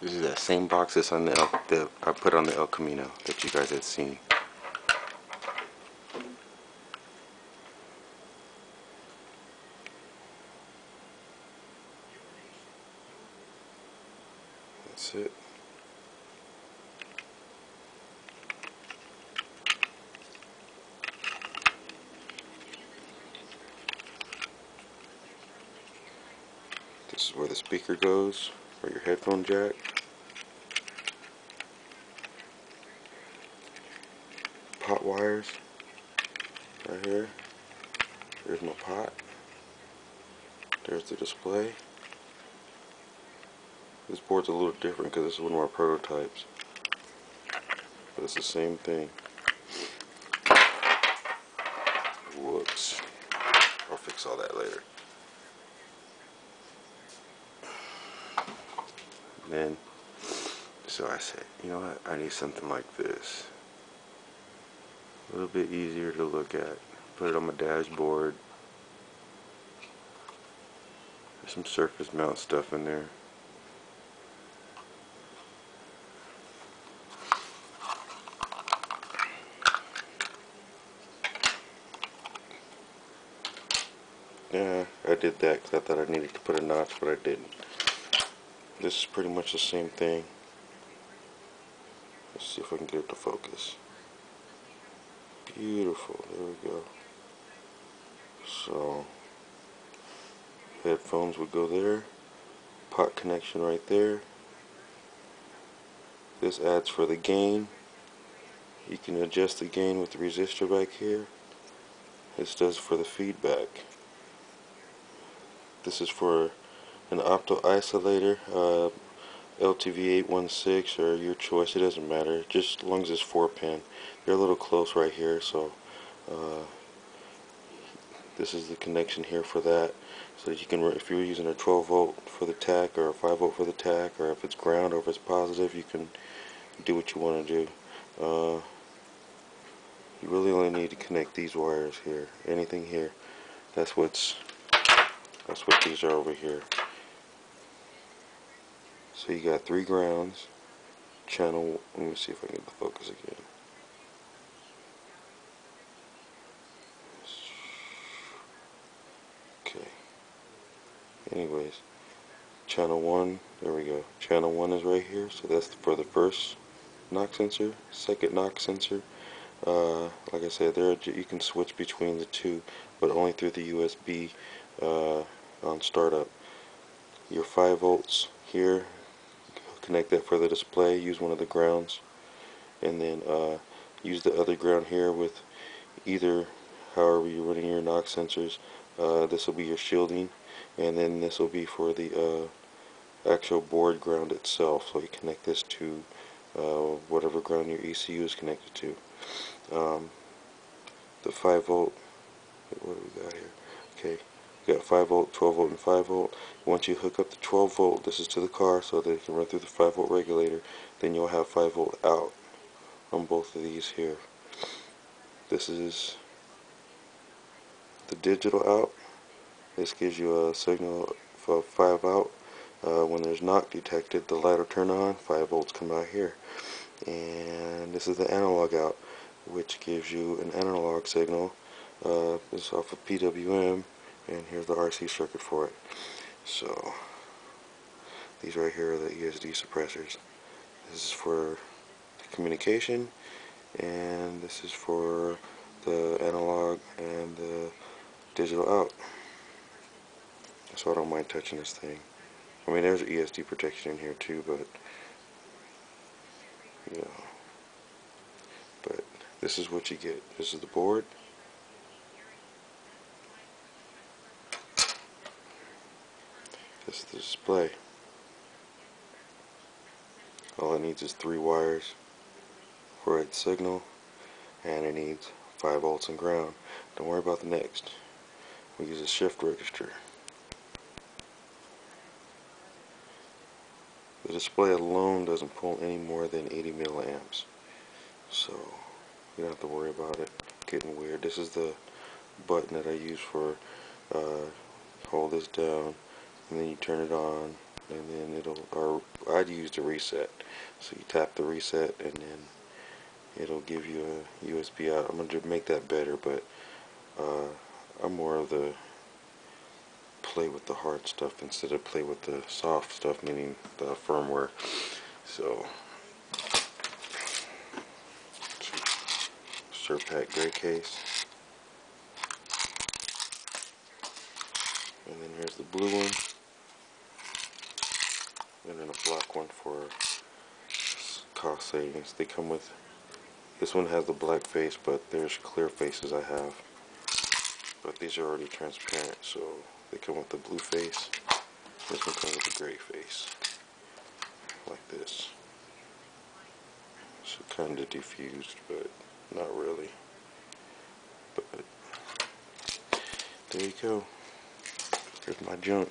This is that same box that's on that I put on the El Camino that you guys had seen. That's it. This is where the speaker goes, or your headphone jack. Pot wires, right here. There's my pot. There's the display. This board's a little different because this is one of our prototypes. But it's the same thing. Whoops. I'll fix all that later. And then, so I said, you know what, I need something like this. A little bit easier to look at. Put it on my dashboard. There's some surface mount stuff in there. Yeah, I did that because I thought I needed to put a notch, but I didn't. This is pretty much the same thing. Let's see if I can get it to focus. Beautiful, there we go. So, headphones would go there. Pot connection right there. This adds for the gain. You can adjust the gain with the resistor back here. This does for the feedback. This is for an opto isolator, LTV816 or your choice, it doesn't matter, just as long as it's 4-pin. They're a little close right here, so this is the connection here for that. So you can, if you're using a 12 volt for the tach or a 5 volt for the tach, or if it's ground or if it's positive, you can do what you want to do. You really only need to connect these wires here. Anything here, that's what these are over here. So you got 3 grounds, channel, let me see if I can get the focus again. Okay. Anyways, channel 1, there we go. Channel 1 is right here, so that's for the first knock sensor. Second knock sensor, like I said, there you can switch between the two, but only through the USB on startup. Your 5 volts here, connect that for the display, use one of the grounds, and then use the other ground here with either, however you're running your knock sensors. This will be your shielding, and then this will be for the actual board ground itself, so you connect this to whatever ground your ECU is connected to. The 5 volt, what do we got here? Okay, we got 5 volt, 12 volt, and 5 volt. Once you hook up the 12 volt, this is to the car so that it can run through the 5 volt regulator, then you'll have 5 volt out on both of these here. This is the digital out. This gives you a signal for 5 out. When there's knock detected, the light will turn on, 5 volts come out here. And this is the analog out, which gives you an analog signal. This is off of PWM, and here's the RC circuit for it. So these right here are the ESD suppressors. This is for communication, and this is for the analog and the digital out. So I don't mind touching this thing. I mean, there's ESD protection in here too, but you know. But this is what you get. This is the board. This is the display. All it needs is 3 wires for its signal, and it needs 5 volts and ground. Don't worry about the next. We use a shift register. The display alone doesn't pull any more than 80 milliamps, so you don't have to worry about it getting weird. This is the button that I use for hold this down, and then you turn it on, and then or I'd use the reset. So you tap the reset, and then it'll give you a USB out. I'm going to make that better, but I'm more of the play with the hard stuff instead of play with the soft stuff, meaning the firmware. So, Surpack gray case, and then here's the blue one, and then a black one for cost savings. They come with, this one has the black face, but there's clear faces I have, but these are already transparent, so they come with the blue face. This one comes with the gray face, like this. So kind of diffused, but not really. But there you go. Here's my junk.